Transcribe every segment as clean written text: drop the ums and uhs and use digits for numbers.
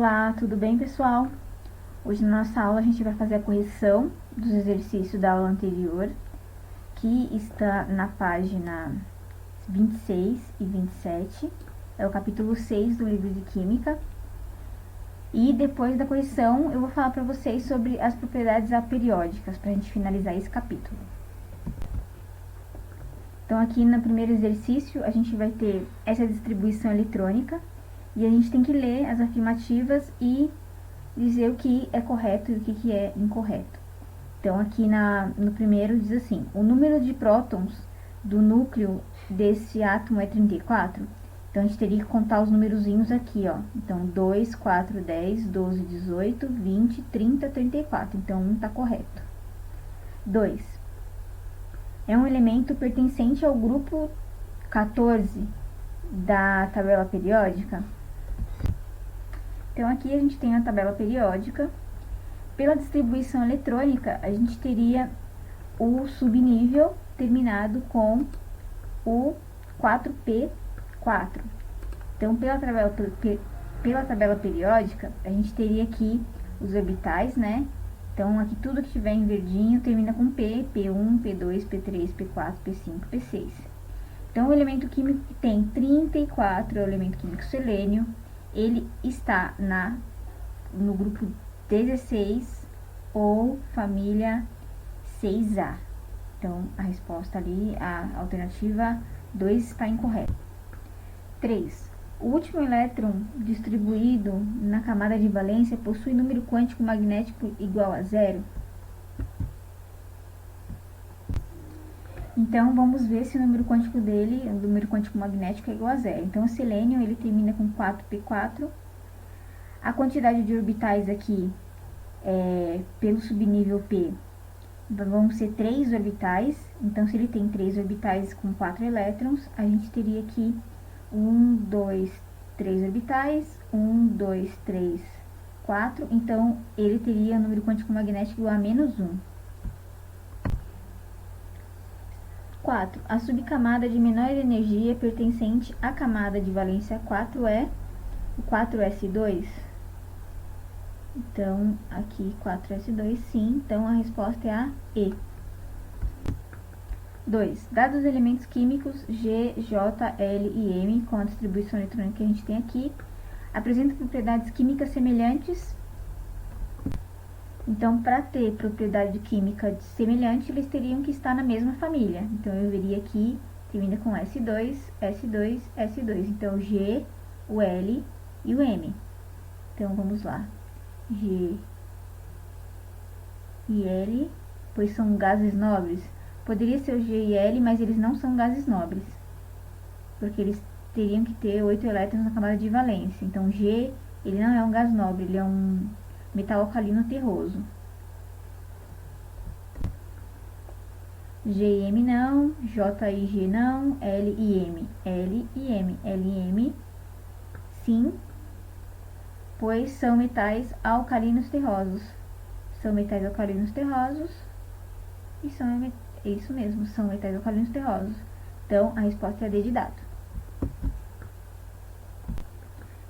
Olá, tudo bem, pessoal? Hoje na nossa aula a gente vai fazer a correção dos exercícios da aula anterior, que está na página 26 e 27, é o capítulo 6 do livro de Química. E depois da correção eu vou falar para vocês sobre as propriedades aperiódicas, para a gente finalizar esse capítulo. Então aqui no primeiro exercício a gente vai ter essa distribuição eletrônica, e a gente tem que ler as afirmativas e dizer o que é correto e o que é incorreto. Então, aqui no primeiro diz assim: o número de prótons do núcleo desse átomo é 34. Então, a gente teria que contar os numerozinhos aqui, ó. Então, 2, 4, 10, 12, 18, 20, 30, 34. Então, 1 está correto. 2. É um elemento pertencente ao grupo 14 da tabela periódica. Então, aqui a gente tem a tabela periódica. Pela distribuição eletrônica, a gente teria o subnível terminado com o 4p4. Então, pela tabela periódica, a gente teria aqui os orbitais, né? Então, aqui tudo que tiver em verdinho termina com P, P1, P2, P3, P4, P5, P6. Então, o elemento químico que tem 34 é o elemento químico selênio. Ele está no grupo 16 ou família 6A. Então, a resposta ali, a alternativa 2 está incorreta. 3. O último elétron distribuído na camada de valência possui número quântico magnético igual a 0. Então, vamos ver se o número quântico dele, o número quântico magnético é igual a 0. Então, o selênio, ele termina com 4p4. A quantidade de orbitais aqui, pelo subnível P, vão ser 3 orbitais. Então, se ele tem 3 orbitais com 4 elétrons, a gente teria aqui 1, 2, 3 orbitais, 1, 2, 3, 4. Então, ele teria o número quântico magnético igual a -1. 4. A subcamada de menor energia pertencente à camada de valência 4 é o 4s2. Então, aqui 4s2, sim. Então, a resposta é a E. 2. Dados os elementos químicos G, J, L e M, com a distribuição eletrônica que a gente tem aqui, apresentam propriedades químicas semelhantes. Então, para ter propriedade química semelhante, eles teriam que estar na mesma família. Então, eu veria aqui, termina com S2, S2, S2. Então, o G, o L e o M. Então, vamos lá. G e L, pois são gases nobres. Poderia ser o G e L, mas eles não são gases nobres, porque eles teriam que ter 8 elétrons na camada de valência. Então, G, ele não é um gás nobre, ele é um metal alcalino terroso. G e M não, J e G não, L e M. L e M, L e M, sim, pois são metais alcalinos terrosos. São metais alcalinos terrosos e são, isso mesmo, são metais alcalinos terrosos. Então, a resposta é a D de dado.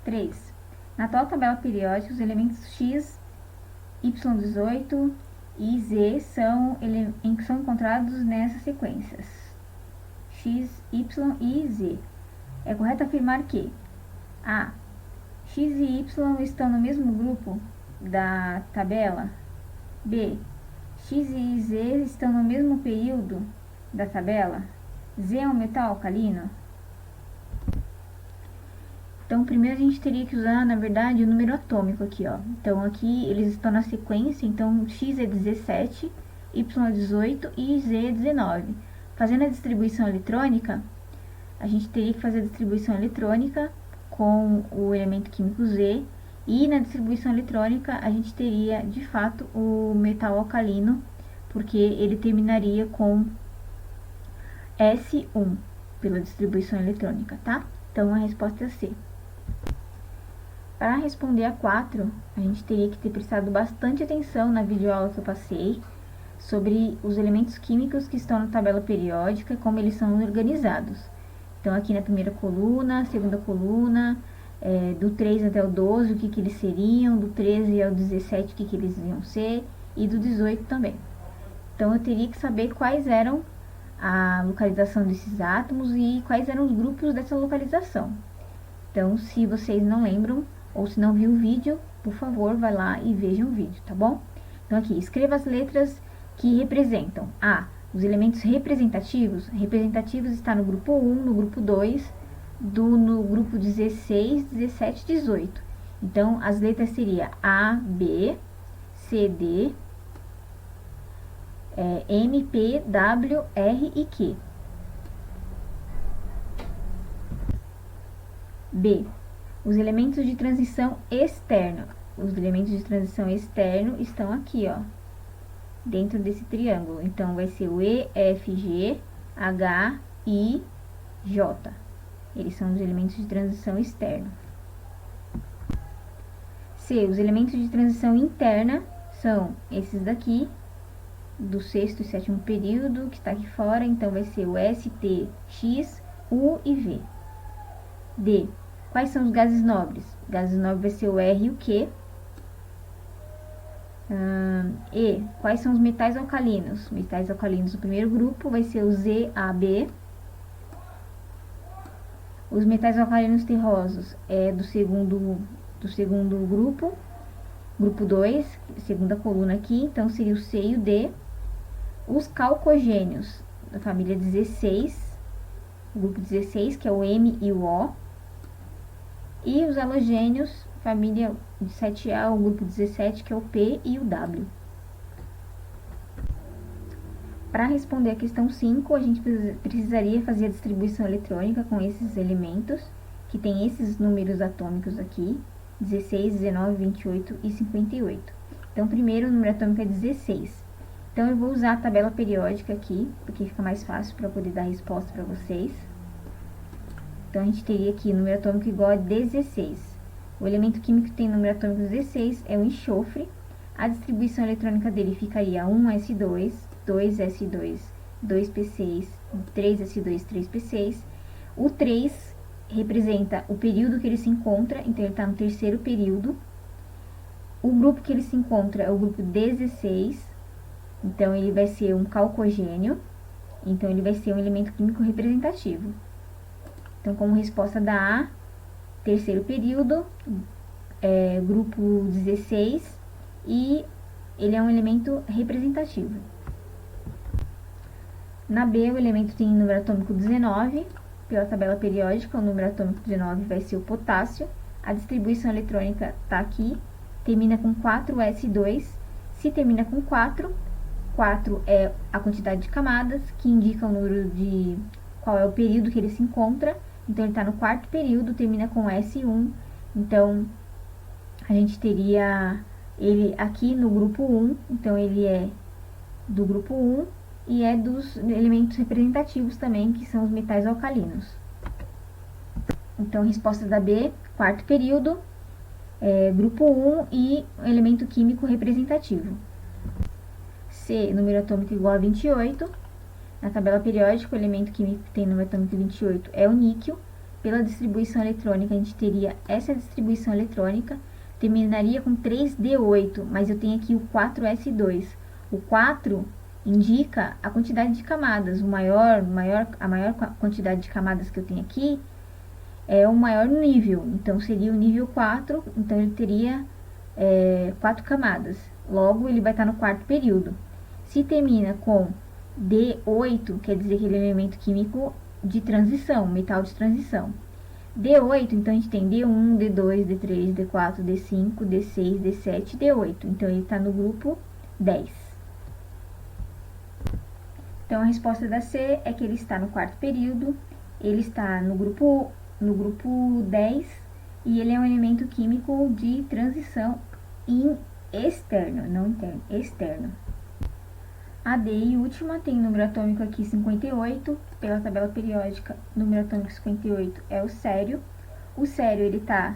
3. Na atual tabela periódica, os elementos X, Y18 e Z são encontrados nessas sequências. X, Y e Z. É correto afirmar que A. X e Y estão no mesmo grupo da tabela. B. X e Z estão no mesmo período da tabela. Z é um metal alcalino. Então, primeiro a gente teria que usar, na verdade, o número atômico aqui, ó. Então, aqui eles estão na sequência, então X é 17, Y é 18 e Z é 19. Fazendo a distribuição eletrônica, a gente teria que fazer a distribuição eletrônica com o elemento químico Z, e na distribuição eletrônica a gente teria, de fato, o metal alcalino, porque ele terminaria com S1 pela distribuição eletrônica, tá? Então, a resposta é C. Para responder a 4, a gente teria que ter prestado bastante atenção na videoaula que eu passei sobre os elementos químicos que estão na tabela periódica e como eles são organizados. Então, aqui na primeira coluna, segunda coluna, do 3 até o 12, o que eles seriam, do 13 ao 17, o que eles iam ser, e do 18 também. Então, eu teria que saber quais eram a localização desses átomos e quais eram os grupos dessa localização. Então, se vocês não lembram, ou se não viu o vídeo, por favor, vai lá e veja o vídeo, tá bom? Então, aqui, escreva as letras que representam. Os elementos representativos. Representativos está no grupo 1, no grupo 2, no grupo 16, 17, 18. Então, as letras seriam A, B, C, D, M, P, W, R e Q. B. Os elementos de transição externa. Os elementos de transição externo estão aqui, ó, dentro desse triângulo. Então, vai ser o E, F, G, H, I, J. Eles são os elementos de transição externa. C. Os elementos de transição interna são esses daqui, do sexto e sétimo período, que está aqui fora. Então, vai ser o S, T, X, U e V. D. Quais são os gases nobres? Gases nobres vai ser o R e o Q. E. Quais são os metais alcalinos? Metais alcalinos do primeiro grupo vai ser o Z, A, B. Os metais alcalinos terrosos é do segundo grupo, grupo 2, segunda coluna aqui, então seria o C e o D. Os calcogênios da família 16, grupo 16, que é o M e o O. E os halogênios, família de 7A, o grupo 17, que é o P e o W. Para responder a questão 5, a gente precisaria fazer a distribuição eletrônica com esses elementos, que tem esses números atômicos aqui, 16, 19, 28 e 58. Então, primeiro o número atômico é 16. Então, eu vou usar a tabela periódica aqui, porque fica mais fácil para poder dar a resposta para vocês. Então, a gente teria aqui número atômico igual a 16. O elemento químico que tem número atômico 16 é o enxofre. A distribuição eletrônica dele ficaria 1s2, 2s2, 2p6, 3s2, 3p6. O 3 representa o período que ele se encontra, então ele está no terceiro período. O grupo que ele se encontra é o grupo 16, então ele vai ser um calcogênio, então ele vai ser um elemento químico representativo. Então, como resposta da A, terceiro período, grupo 16, e ele é um elemento representativo. Na B, o elemento tem número atômico 19, pela tabela periódica, o número atômico 19 vai ser o potássio. A distribuição eletrônica está aqui, termina com 4s2. Se termina com 4 é a quantidade de camadas, que indica o número de qual é o período que ele se encontra. Então, ele está no quarto período, termina com S1. Então, a gente teria ele aqui no grupo 1. Então, ele é do grupo 1 e é dos elementos representativos também, que são os metais alcalinos. Então, resposta da B, quarto período, grupo 1 e elemento químico representativo. C, número atômico igual a 28. Na tabela periódica, o elemento químico que tem número atômico 28 é o níquel. Pela distribuição eletrônica, a gente teria essa distribuição eletrônica, terminaria com 3d8, mas eu tenho aqui o 4s2. O 4 indica a quantidade de camadas. A maior quantidade de camadas que eu tenho aqui é o maior nível. Então, seria o nível 4, então ele teria 4 camadas. Logo, ele vai estar no quarto período. Se termina com D8, quer dizer que ele é um elemento químico de transição, metal de transição. D8, então a gente tem D1, D2, D3, D4, D5, D6, D7, D8. Então, ele está no grupo 10. Então, a resposta da C é que ele está no quarto período, ele está no grupo 10 e ele é um elemento químico de transição externo, não interno, externo. A D e última tem número atômico aqui 58, pela tabela periódica, número atômico 58 é o sério. O sério, ele está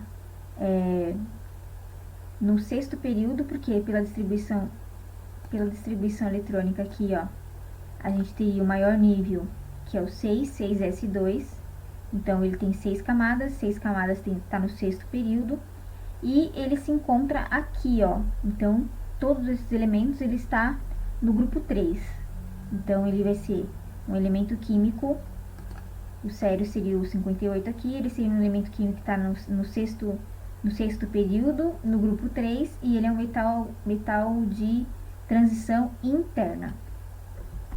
no sexto período, porque pela distribuição eletrônica aqui, ó, a gente teria o maior nível, que é o 6, 6s2. Então, ele tem 6 camadas está no sexto período, e ele se encontra aqui, ó. Então, todos esses elementos, ele está no grupo 3. Então, ele vai ser um elemento químico, o sério seria o 58 aqui, ele seria um elemento químico que está no sexto período, no grupo 3, e ele é um metal de transição interna.